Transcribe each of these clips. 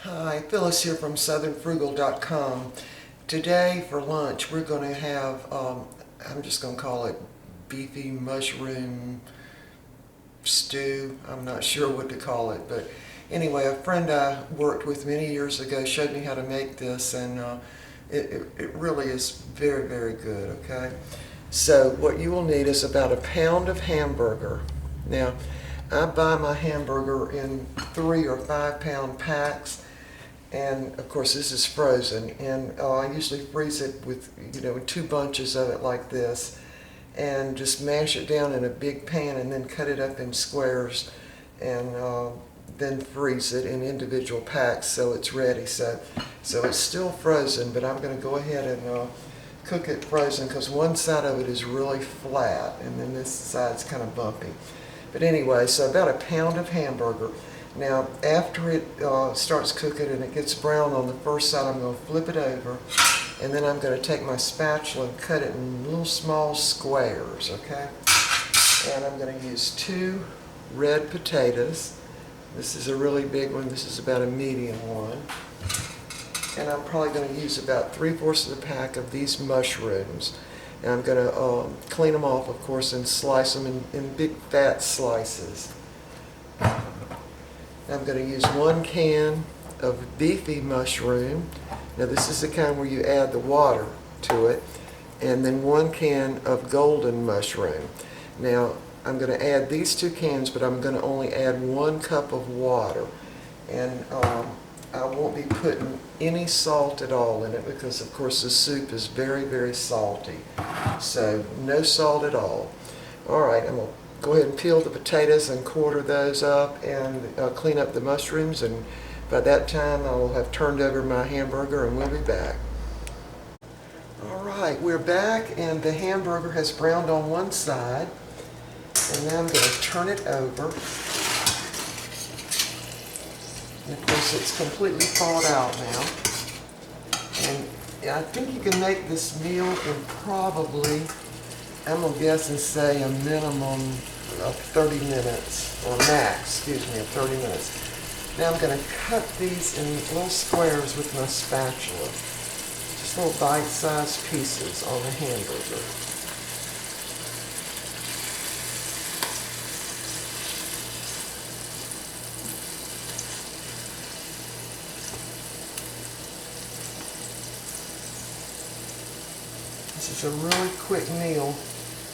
Hi, Phyllis here from southernfrugal.com. Today for lunch we're going to have, I'm just going to call it beefy mushroom stew. I'm not sure what to call it, but anyway, a friend I worked with many years ago showed me how to make this, and it really is very, very good, okay? So what you will need is about a pound of hamburger. Now, I buy my hamburger in 3 or 5 pound packs, and of course this is frozen, and I usually freeze it with, 2 bunches of it like this, and just mash it down in a big pan and then cut it up in squares, and then freeze it in individual packs so it's ready. So it's still frozen, but I'm going to go ahead and cook it frozen because one side of it is really flat and then this side's kind of bumpy. But anyway, so about a pound of hamburger. Now, after it starts cooking and it gets brown on the first side, I'm going to flip it over, and then I'm going to take my spatula and cut it in little small squares, okay? And I'm going to use 2 red potatoes. This is a really big one. This is about a medium one. And I'm probably going to use about 3/4 of the pack of these mushrooms. And I'm going to clean them off, of course, and slice them in big fat slices. I'm going to use 1 can of beefy mushroom. Now this is the kind where you add the water to it. And then 1 can of golden mushroom. Now I'm going to add these 2 cans, but I'm going to only add 1 cup of water. And I won't be putting any salt at all in it because of course the soup is very, very salty. So no salt at all. Alright, I'm going to go ahead and peel the potatoes and quarter those up and clean up the mushrooms, and by that time I will have turned over my hamburger and we'll be back. Alright, we're back and the hamburger has browned on one side, and now I'm going to turn it over. And of course it's completely thawed out now. And I think you can make this meal in probably, I'm going to guess and say a minimum of 30 minutes, or max, of 30 minutes. Now I'm going to cut these in little squares with my spatula. Just little bite-sized pieces on the hamburger. This is a really quick meal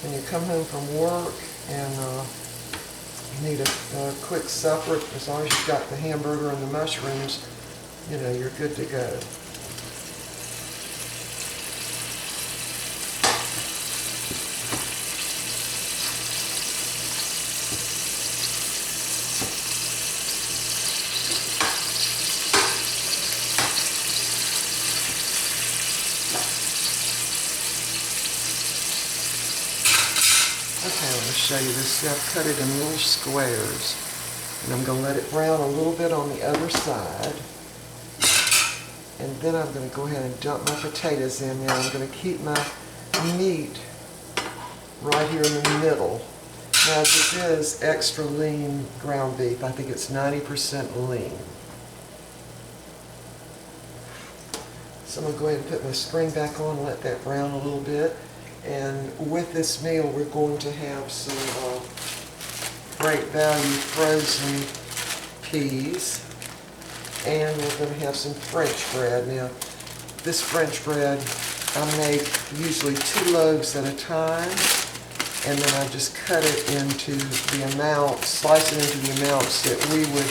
when you come home from work and you need a quick supper. As long as you've got the hamburger and the mushrooms, you're good to go. Okay, I'm going to show you this. See, I've cut it in little squares. And I'm going to let it brown a little bit on the other side. And then I'm going to go ahead and dump my potatoes in there. I'm going to keep my meat right here in the middle. Now, this is extra lean ground beef. I think it's 90% lean. So I'm going to go ahead and put my string back on and let that brown a little bit. And with this meal, we're going to have some great value frozen peas, and we're going to have some French bread. Now, this French bread, I make usually 2 loaves at a time, and then I just cut it into the amount, slice it into the amounts that we would,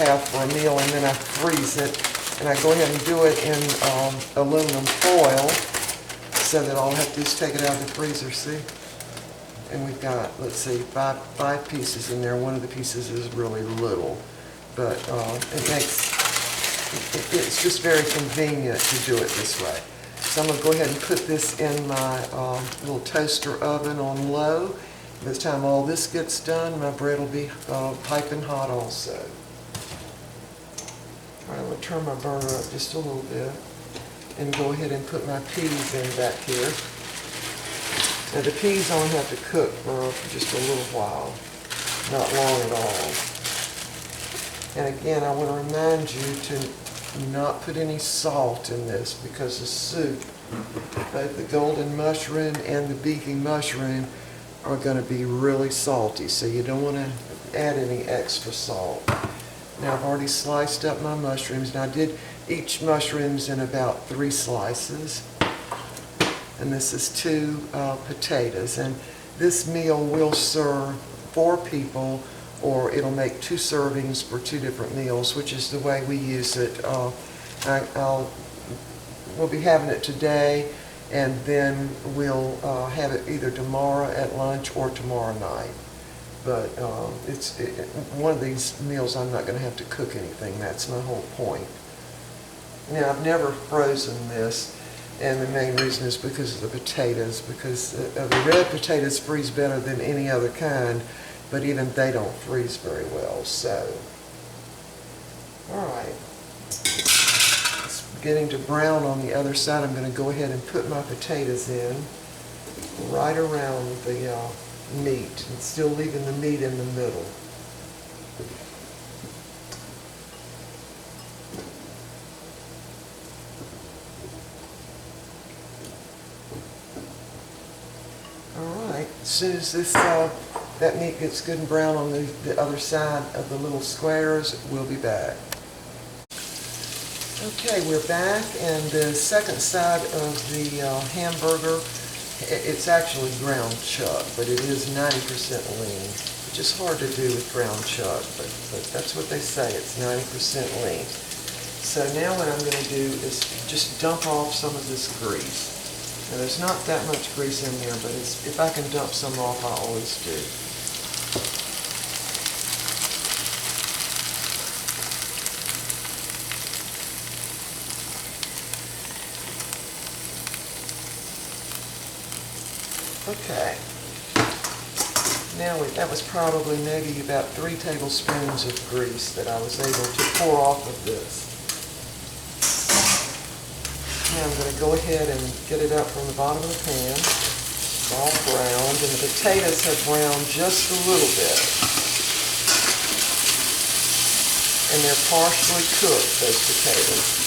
have for a meal, and then I freeze it, and I go ahead and do it in aluminum foil. So that all I have to do is take it out of the freezer, see? And we've got, let's see, five pieces in there. One of the pieces is really little, but it's just very convenient to do it this way. So I'm going to go ahead and put this in my little toaster oven on low. By the time all this gets done, my bread will be piping hot also. All right, I'm going to turn my burner up just a little bit and go ahead and put my peas in back here. Now the peas only have to cook for just a little while, not long at all. And again, I want to remind you to not put any salt in this because the soup, both the golden mushroom and the beefy mushroom, are going to be really salty, so you don't want to add any extra salt. Now I've already sliced up my mushrooms, and I did each mushrooms in about 3 slices. And this is 2 potatoes. And this meal will serve 4 people, or it'll make 2 servings for 2 different meals, which is the way we use it. We'll be having it today, and then we'll have it either tomorrow at lunch or tomorrow night. But one of these meals I'm not going to have to cook anything. That's my whole point. Now, I've never frozen this, and the main reason is because of the potatoes, because the red potatoes freeze better than any other kind, but even they don't freeze very well. So, all right. It's beginning to brown on the other side. I'm going to go ahead and put my potatoes in right around the meat, and still leaving the meat in the middle. Alright, as soon as that meat gets good and brown on the other side of the little squares, we'll be back. Okay, we're back, and the second side of the hamburger, it's actually ground chuck, but it is 90% lean, which is hard to do with ground chuck, but that's what they say, it's 90% lean. So now what I'm going to do is just dump off some of this grease. Now there's not that much grease in there, but if I can dump some off, I always do. Okay, now that was probably maybe about 3 tablespoons of grease that I was able to pour off of this. Now I'm going to go ahead and get it up from the bottom of the pan. It's all browned, and the potatoes have browned just a little bit. And they're partially cooked, those potatoes.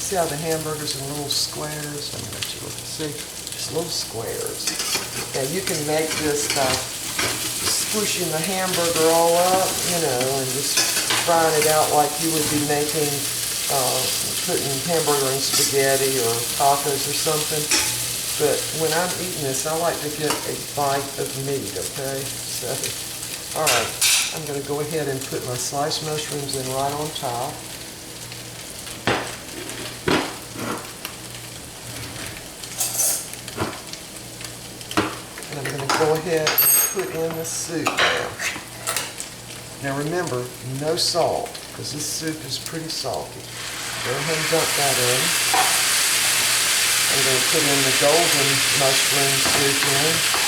See how the hamburgers are little squares? I'm going to let you look and see. Just little squares. Now you can make this by squishing the hamburger all up, and just frying it out like you would be making, putting hamburger in spaghetti or tacos or something. But when I'm eating this, I like to get a bite of meat, okay? So, all right, I'm going to go ahead and put my sliced mushrooms in right on top. And I'm going to go ahead and put in the soup now. Now remember, no salt, because this soup is pretty salty. Go ahead and dump that in. I'm going to put in the golden mushroom soup in.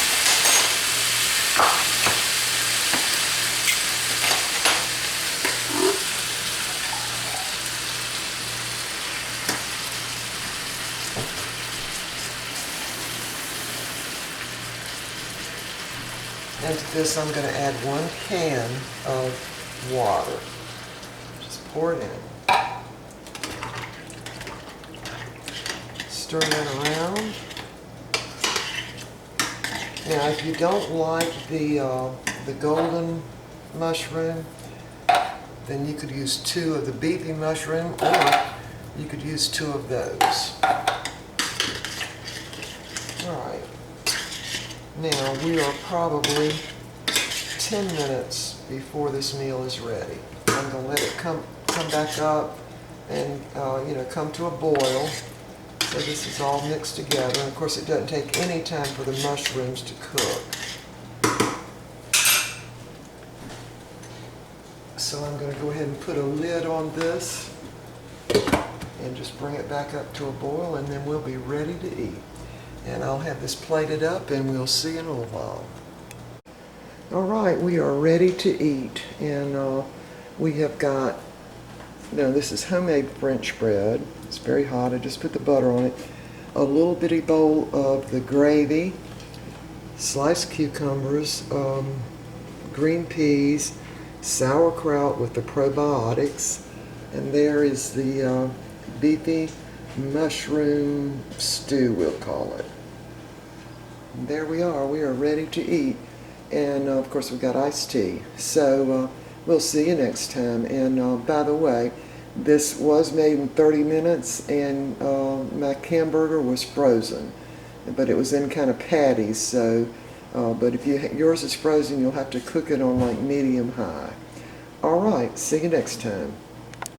And to this I'm going to add 1 can of water. Just pour it in. Stir that around. Now if you don't like the golden mushroom, then you could use 2 of the beefy mushroom, or you could use 2 of those. Alright. Now, we are probably 10 minutes before this meal is ready. I'm going to let it come back up and, come to a boil. So this is all mixed together. And of course, it doesn't take any time for the mushrooms to cook. So I'm going to go ahead and put a lid on this and just bring it back up to a boil, and then we'll be ready to eat. And I'll have this plated up, and we'll see in a little while. All right, we are ready to eat, and we have got, this is homemade French bread. It's very hot. I just put the butter on it. A little bitty bowl of the gravy, sliced cucumbers, green peas, sauerkraut with the probiotics, and there is the beefy mushroom stew, we'll call it. And there we are. We are ready to eat. And of course we've got iced tea. So we'll see you next time. And by the way, this was made in 30 minutes, and my hamburger was frozen, but it was in kind of patties. So, but if yours is frozen, you'll have to cook it on like medium high. All right, see you next time.